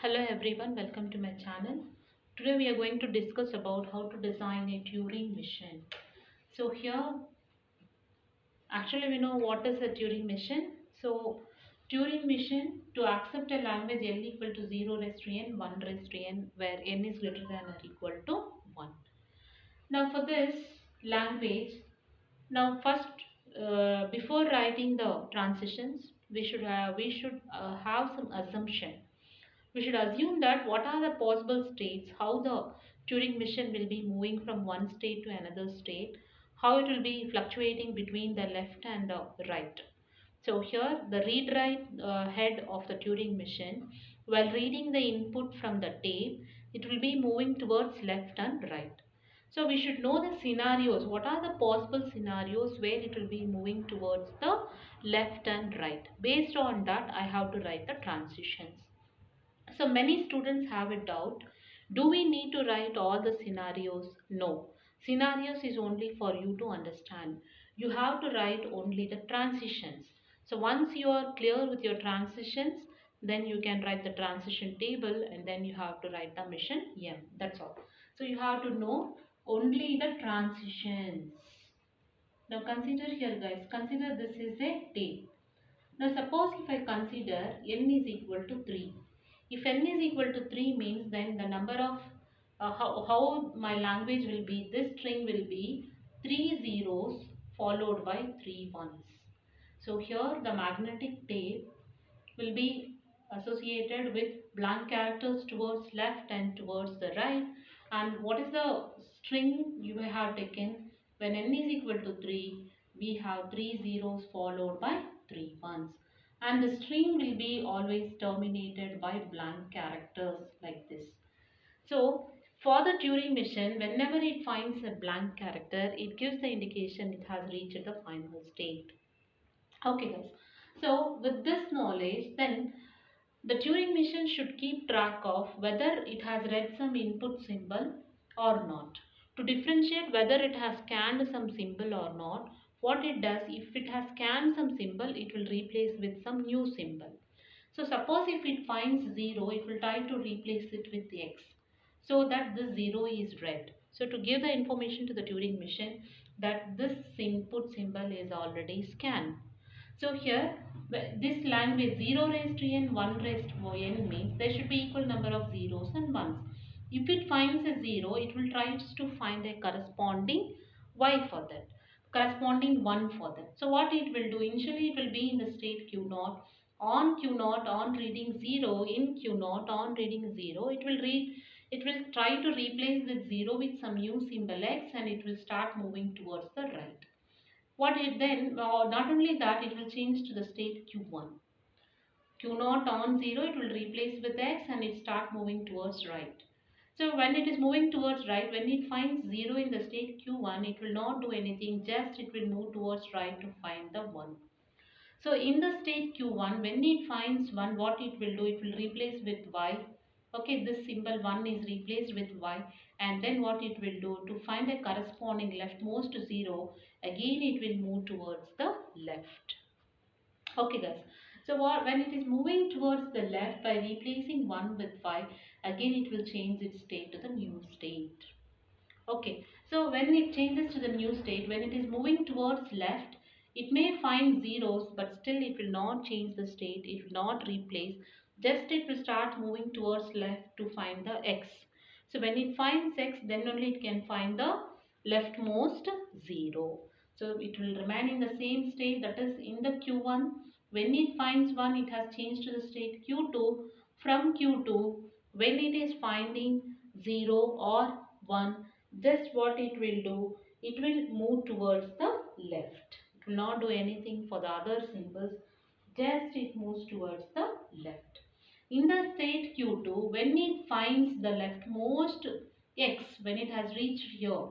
Hello everyone, welcome to my channel. Today we are going to discuss about how to design a Turing machine. So here, actually we know what is a Turing machine. So Turing machine to accept a language L equal to 0 raised to n, 1 raised to n, where n is greater than or equal to 1. Now for this language, now first before writing the transitions, we should have some assumption. We should assume that what are the possible states, how the Turing machine will be moving from one state to another state, how it will be fluctuating between the left and the right. So here the read write head of the Turing machine, while reading the input from the tape, it will be moving towards left and right. So we should know the scenarios. What are the possible scenarios where it will be moving towards the left and right? Based on that, I have to write the transitions. So many students have a doubt. Do we need to write all the scenarios? No. Scenarios is only for you to understand. You have to write only the transitions. So once you are clear with your transitions, then you can write the transition table and then you have to write the mission M. That's all. So you have to know only the transitions. Now consider here guys, consider this is a tape. Now suppose if I consider n is equal to 3. If n is equal to 3 means then the number of how my language will be, this string will be 3 zeros followed by 3 ones. So here the magnetic tape will be associated with blank characters towards left and towards the right. And what is the string you have taken? When n is equal to 3, we have 3 zeros followed by 3 ones. And the string will be always terminated by blank characters like this. So for the Turing machine, whenever it finds a blank character, it gives the indication it has reached the final state. Okay guys, so with this knowledge, then the Turing machine should keep track of whether it has read some input symbol or not. To differentiate whether it has scanned some symbol or not, what it does, if it has scanned some symbol, it will replace with some new symbol. So suppose if it finds 0, it will try to replace it with x so that the 0 is read. So to give the information to the Turing machine that this input symbol is already scanned. So here this language 0 raised to n, 1 raised to n means there should be equal number of zeros and ones. If it finds a 0, it will try to find a corresponding y for that, corresponding 1 for that. So what it will do, initially it will be in the state q0, on q0, on reading 0, in q0, on reading 0, it will try to replace the 0 with some new symbol x and it will start moving towards the right. What it then, not only that, it will change to the state q1. q0 on 0, it will replace with x and it start moving towards right. So when it is moving towards right, when it finds 0 in the state q1, it will not do anything, just it will move towards right to find the 1. So in the state q1, when it finds 1, what it will do, it will replace with y. Okay, this symbol 1 is replaced with y, and then what it will do, to find a corresponding leftmost 0, again it will move towards the left. Okay guys, so when it is moving towards the left by replacing 1 with y, again it will change its state to the new state. Okay, so when it changes to the new state, when it is moving towards left, it may find zeros, but still it will not change the state, it will not replace, just it will start moving towards left to find the x. So when it finds x, then only it can find the leftmost 0. So it will remain in the same state, that is in the q1. When it finds 1, it has changed to the state q2. From q2, when it is finding 0 or 1, just what it will do, it will move towards the left. It will not do anything for the other symbols, just it moves towards the left. In the state q2, when it finds the leftmost x, when it has reached here,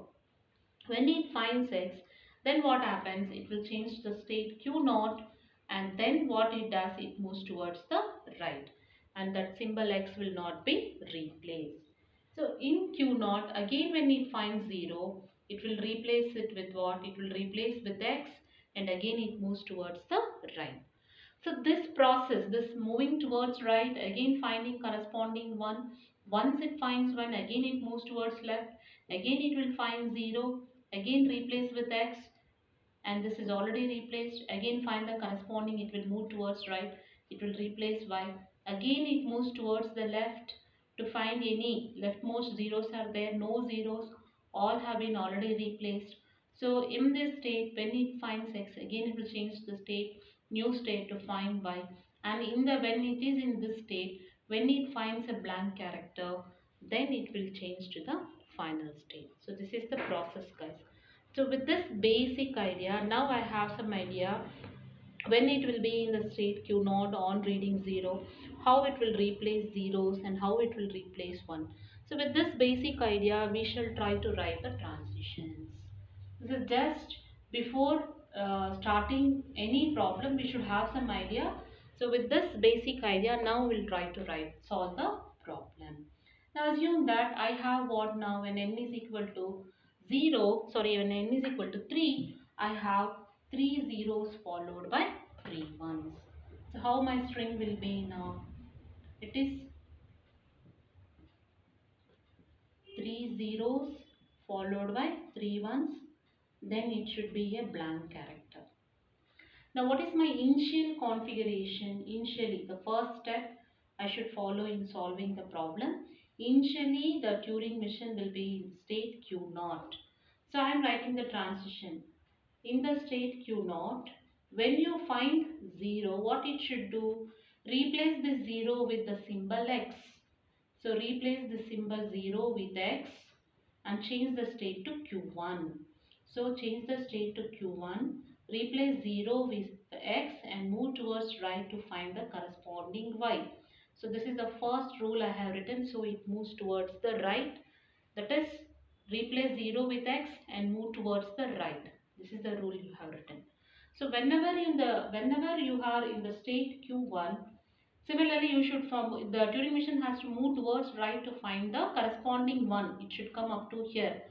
when it finds x, then what happens, it will change the state q0, and then what it does, it moves towards the right, and that symbol x will not be replaced. So in q0, again when it finds 0, it will replace it with what? It will replace with x, and again it moves towards the right. So this process, this moving towards right, again finding corresponding one. Once it finds one, again it moves towards left. Again it will find 0. Again replace with x, and this is already replaced. Again find the corresponding, it will move towards right. It will replace y. Again it moves towards the left to find any leftmost zeros are there. No zeros, all have been already replaced. So in this state, when it finds x, again it will change the state, new state to find y. And in the when it is in this state, when it finds a blank character, then it will change to the final state. So this is the process, guys. So with this basic idea, now I have some idea when it will be in the state q naught on reading 0, how it will replace zeros and how it will replace 1. So with this basic idea, we shall try to write the transitions. This is just before starting any problem, we should have some idea. So with this basic idea, now we'll try to solve the problem. Now assume that I have what now, when n is equal to 0, sorry, when n is equal to 3, I have 3 zeros followed by 3 ones. So how my string will be now? It is 3 zeros followed by 3 ones. Then it should be a blank character. Now what is my initial configuration? Initially, the first step I should follow in solving the problem. Initially, the Turing machine will be in state q naught. So I am writing the transition. In the state q naught, when you find 0, what it should do? Replace the 0 with the symbol x. So replace the symbol 0 with x and change the state to q1. So change the state to q1, replace 0 with x and move towards right to find the corresponding y. So this is the first rule I have written, so it moves towards the right. That is, replace 0 with x and move towards the right. This is the rule you have written. So whenever you are in the state q1, similarly you should from the Turing machine has to move towards right to find the corresponding one. It should come up to here.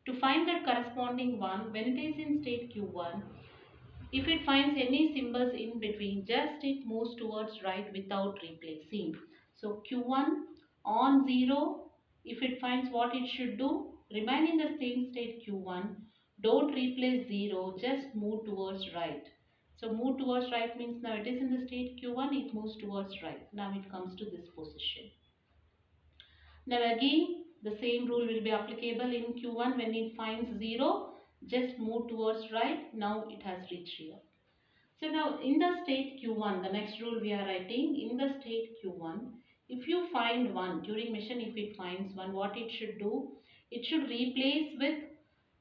To find that corresponding one, when it is in state q1, if it finds any symbols in between, just it moves towards right without replacing. So q1 on 0, if it finds, what it should do, remain in the same state q1, don't replace 0, just move towards right. So move towards right means now it is in the state q1, it moves towards right. Now it comes to this position. Now again the same rule will be applicable in q1. When it finds 0, just move towards right. Now it has reached here. So now in the state q1, the next rule we are writing, in the state q1, if you find 1, Turing machine, if it finds 1, what it should do? It should replace with,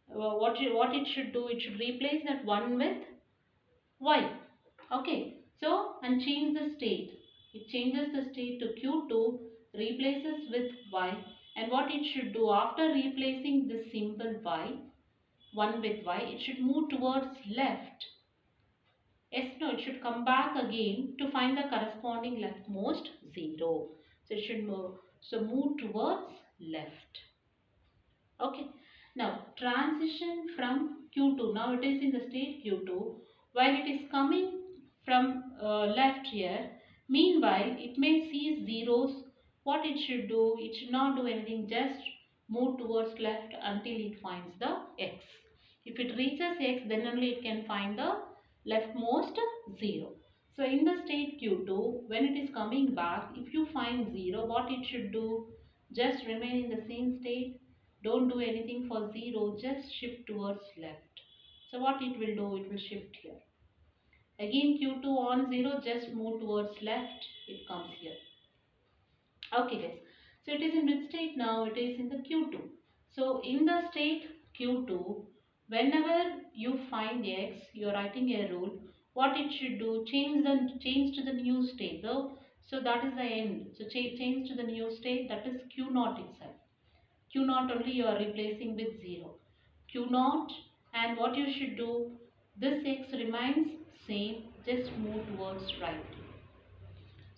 what it should do? It should replace that 1 with y. Okay, so and change the state. It changes the state to q2, replaces with y, and what it should do after replacing this symbol y, 1 with y, it should move towards left. Yes, no, it should come back again to find the corresponding leftmost 0. So it should move, so move towards left. Okay. Now transition from Q2. Now it is in the state Q2. While it is coming from left here, meanwhile it may see zeros. What it should do? It should not do anything. Just move towards left until it finds the x. If it reaches x, then only it can find the leftmost 0. So in the state Q2, when it is coming back, if you find 0, what it should do? Just remain in the same state. Don't do anything for 0, just shift towards left. So what it will do? It will shift here. Again Q2 on 0, just move towards left. It comes here. Okay guys. So it is in which state now? It is in the Q2. So in the state Q2, whenever you find x, you are writing a rule. What it should do? Change to the new state. So that is the end. So change to the new state, that is Q naught itself. Q naught only you are replacing with 0. Q naught, and what you should do, this x remains same, just move towards right.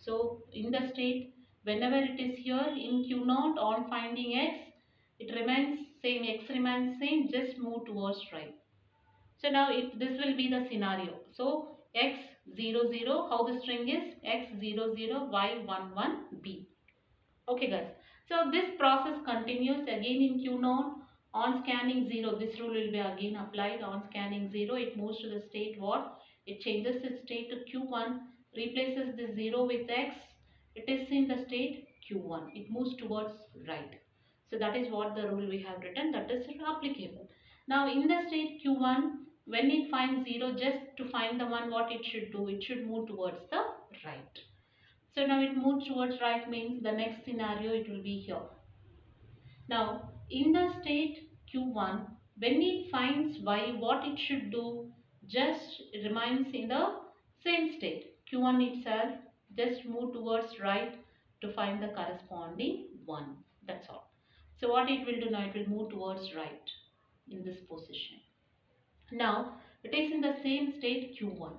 So in the state, whenever it is here in Q naught on finding x, it remains same, x remains same, just move towards right. So now this will be the scenario. So x 0 0. How the string is x 0 0 y 1 1 b. Okay guys, so this process continues again in Q naught. On scanning 0, this rule will be again applied. On scanning 0, it moves to the state what? It changes its state to Q1, replaces the 0 with x. It is in the state Q1. It moves towards right. So that is what the rule we have written, that is applicable. Now in the state Q1, when it finds 0, just to find the one, what it should do? It should move towards the right. So now it moves towards right means the next scenario it will be here. Now in the state Q1, when it finds y, what it should do? Just remains in the same state. Q1 itself, just move towards right to find the corresponding one. That's all. So what it will do now? It will move towards right in this position. Now it is in the same state Q1.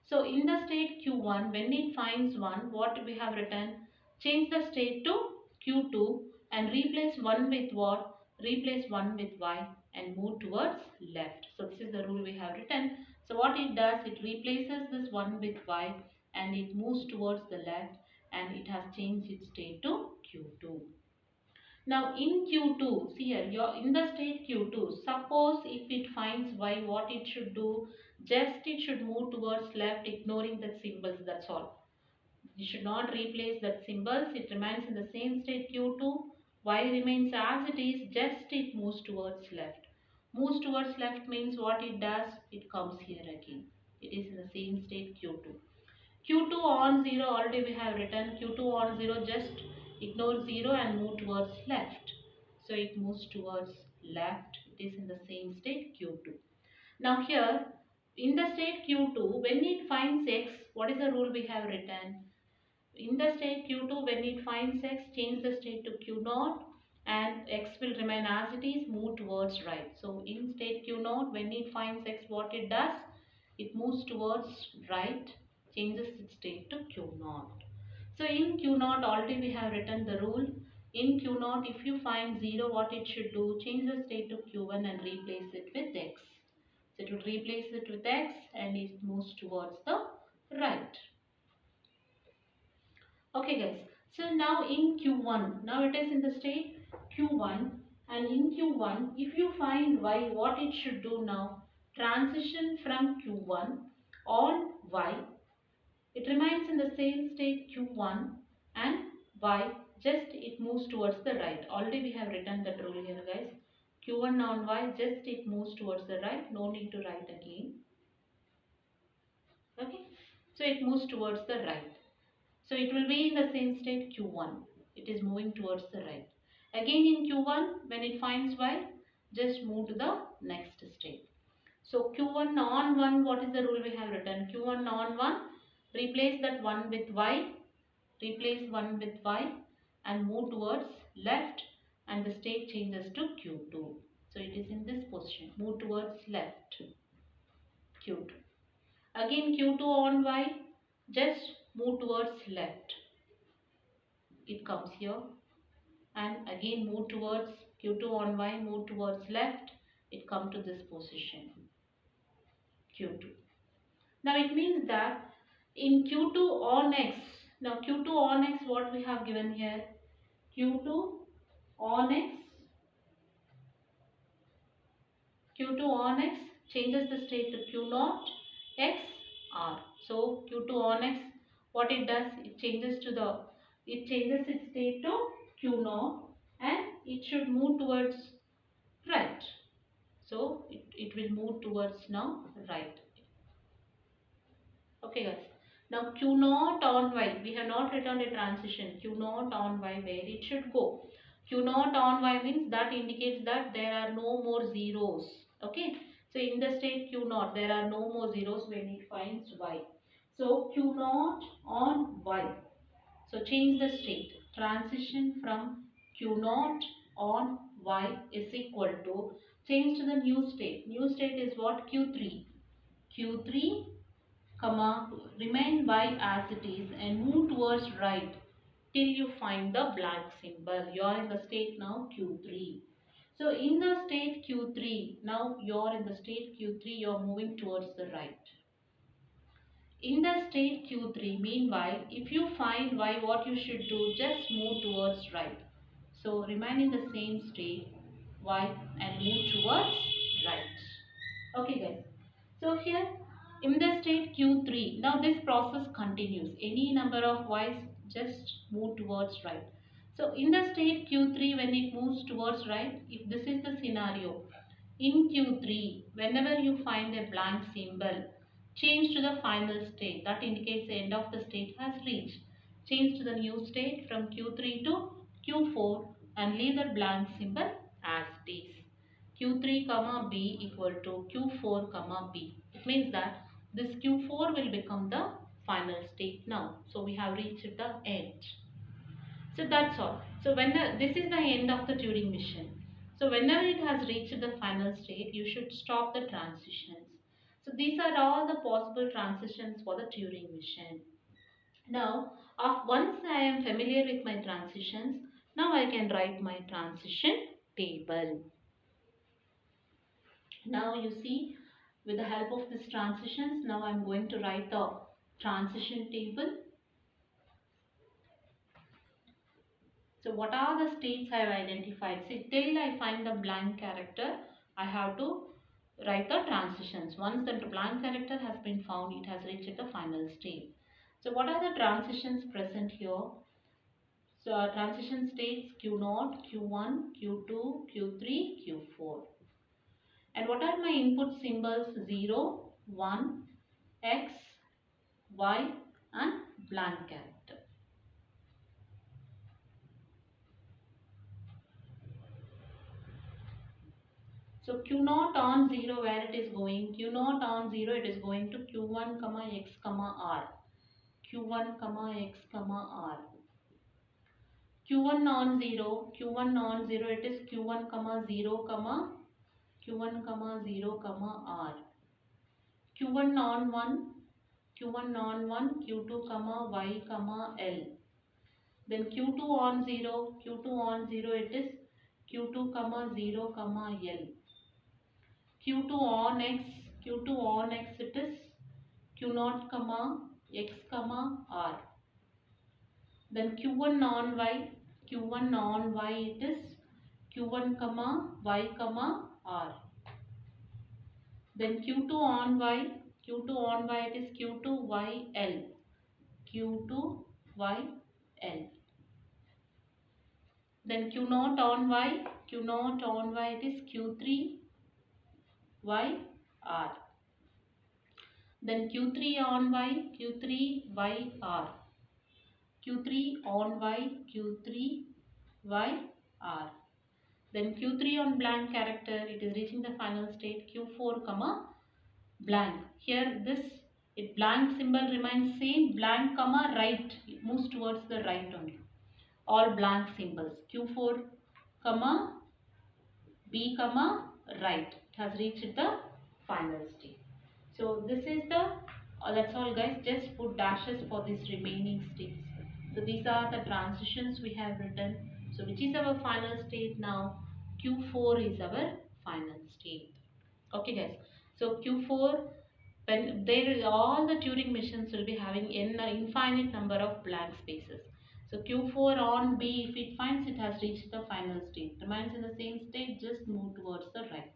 So in the state Q1, when it finds 1, what we have written? Change the state to Q2 and replace 1 with what? Replace 1 with y and move towards left. So this is the rule we have written. So what it does, it replaces this 1 with y and it moves towards the left and it has changed its state to Q2. Now in Q2, see here, you're in the state Q2. Suppose if it finds y, what it should do? Just it should move towards left, ignoring that symbols, that's all. You should not replace that symbols. It remains in the same state Q2. Y remains as it is, just it moves towards left. Moves towards left means what it does? It comes here again. It is in the same state Q2. Q2 on 0, already we have written Q2 on 0, just ignore 0 and move towards left. So it moves towards left. It is in the same state Q2. Now here in the state Q2, when it finds x, what is the rule we have written? In the state Q2, when it finds x, change the state to Q0 and x will remain as it is, move towards right. So in state Q0, when it finds x, what it does? It moves towards right, changes its state to Q0. So in Q0, already we have written the rule. In Q0, if you find 0, what it should do? Change the state to Q1 and replace it with x. So it will replace it with x and it moves towards the right. Okay guys, so now in Q1, now it is in the state Q1 and in Q1, if you find y, what it should do now? Transition from Q1 on y, it remains in the same state Q1 and y, just it moves towards the right. Already we have written that rule here guys. Q1 on y, just it moves towards the right, no need to write again. Okay, so it moves towards the right. So it will be in the same state Q1. It is moving towards the right. Again in Q1, when it finds y, just move to the next state. So Q1 on 1, what is the rule we have written? Q1 on 1, replace that 1 with y, replace 1 with y and move towards left and the state changes to Q2. So it is in this position, move towards left, Q2. Again Q2 on y, just move towards left. It comes here and again move towards Q2 on y, move towards left, it come to this position, Q2. Now it means that in Q2 on x, now Q2 on x, what we have given here? Q2 on x, Q2 on x changes the state to Q0 x r. So Q2 on x, what it does? It changes its state to Q0 and it should move towards right. So it will move towards now right. Okay guys. Now Q naught on y. We have not written a transition. Q naught on y, where it should go. Q naught on y means that indicates that there are no more zeros. Okay. So in the state Q naught, there are no more zeros when it finds y. So Q naught on y. So change the state. Transition from Q naught on y is equal to, change to the new state. New state is what? Q3. Q3 comma remain y as it is and move towards right till you find the blank symbol. You are in the state now Q3. So in the state Q3, now you are in the state Q3, you are moving towards the right. In the state Q3, meanwhile, if you find y, what you should do, just move towards right. So remain in the same state y and move towards right. Okay guys. So here in the state Q3, now this process continues. Any number of y's, just move towards right. So in the state Q3, when it moves towards right, if this is the scenario, in Q3, whenever you find a blank symbol, change to the final state. That indicates the end of the state has reached. Change to the new state from Q3 to Q4 and leave the blank symbol as it is. Q3 comma B equal to Q4 comma B. It means that this Q4 will become the final state now. So we have reached the end. So that's all. So when this is the end of the Turing machine. So whenever it has reached the final state, you should stop the transitions. So these are all the possible transitions for the Turing machine. Now, once I am familiar with my transitions, now I can write my transition table. Now you see, with the help of these transitions, now I am going to write the transition table. So what are the states I have identified? See, till I find the blank character, I have to write the transitions. Once the blank character has been found, it has reached the final state. So what are the transitions present here? So our transition states Q0, Q1, Q2, Q3, Q4. And what are my input symbols? 0, 1, X, Y and blank character. So Q0 on 0, where it is going? Q0 on 0, it is going to Q1 comma X comma R. Q1 comma X comma R. Q1 on 0, Q1 on 0, it is Q1 comma 0 comma Q1 comma 0 comma R. Q1 on 1, Q1 on 1, Q2 comma Y comma L. Then Q2 on 0, Q2 on 0, it is Q2 comma 0 comma L. Q2 on X, Q2 on X, it is Q0 comma X comma R. Then Q1 on Y, Q1 on Y, it is Q1 comma Y comma R. Then Q2 on Y, Q2 on Y, it is Q2 Y L. Q2 Y L. Then Q0 on Y, Q0 on Y, it is Q3 Y R. Then Q3 on Y, Q3 Y R. Q3 on Y, Q3 Y R. Then Q3 on blank character, it is reaching the final state Q4 comma blank. Here this blank symbol remains same, blank comma right, it moves towards the right only. All blank symbols Q4 comma B comma right, it has reached the final state. So this is the that's all guys, just put dashes for these remaining states. So these are the transitions we have written. So which is our final state now? Q4 is our final state. Okay guys, so Q4, when there is all the Turing machines will be having n infinite number of blank spaces. So Q4 on B, if it finds it has reached the final state, remains in the same state, just move towards the right.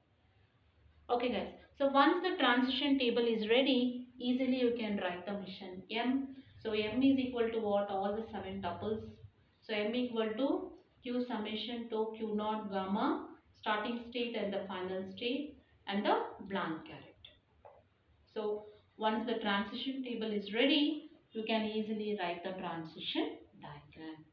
Okay guys, so once the transition table is ready, easily you can write the mission M. So M is equal to what? All the 7 tuples. So M equal to Q summation to Q naught gamma, starting state and the final state and the blank character. So once the transition table is ready, you can easily write the transition diagram.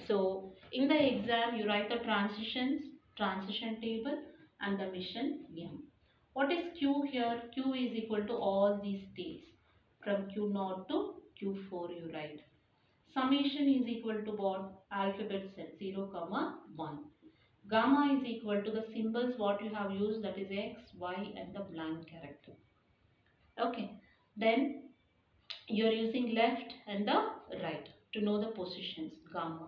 So in the exam, you write the transitions, transition table and the mission M. What is Q here? Q is equal to all these states. From Q0 to Q4 you write. Summation is equal to what? Alphabet set 0, 1. Gamma is equal to the symbols what you have used, that is X, Y and the blank character. Okay. Then you are using left and the right to know the positions, gamma.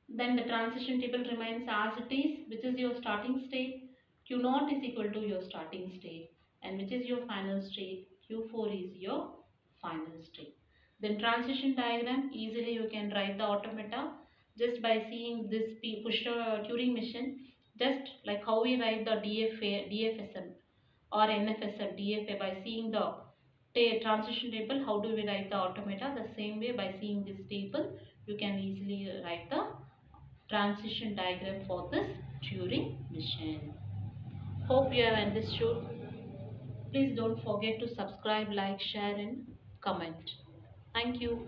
Then the transition table remains as it is, which is your starting state. Q0 is equal to your starting state, and which is your final state, Q4 is your final state. Then transition diagram, easily you can write the automata just by seeing this push Turing machine, just like how we write the DFSM or NFSM DFA by seeing the transition table. How do we write the automata? The same way, by seeing this table, you can easily write the transition diagram for this Turing machine. Hope you have understood. Please don't forget to subscribe, like, share and comment. Thank you.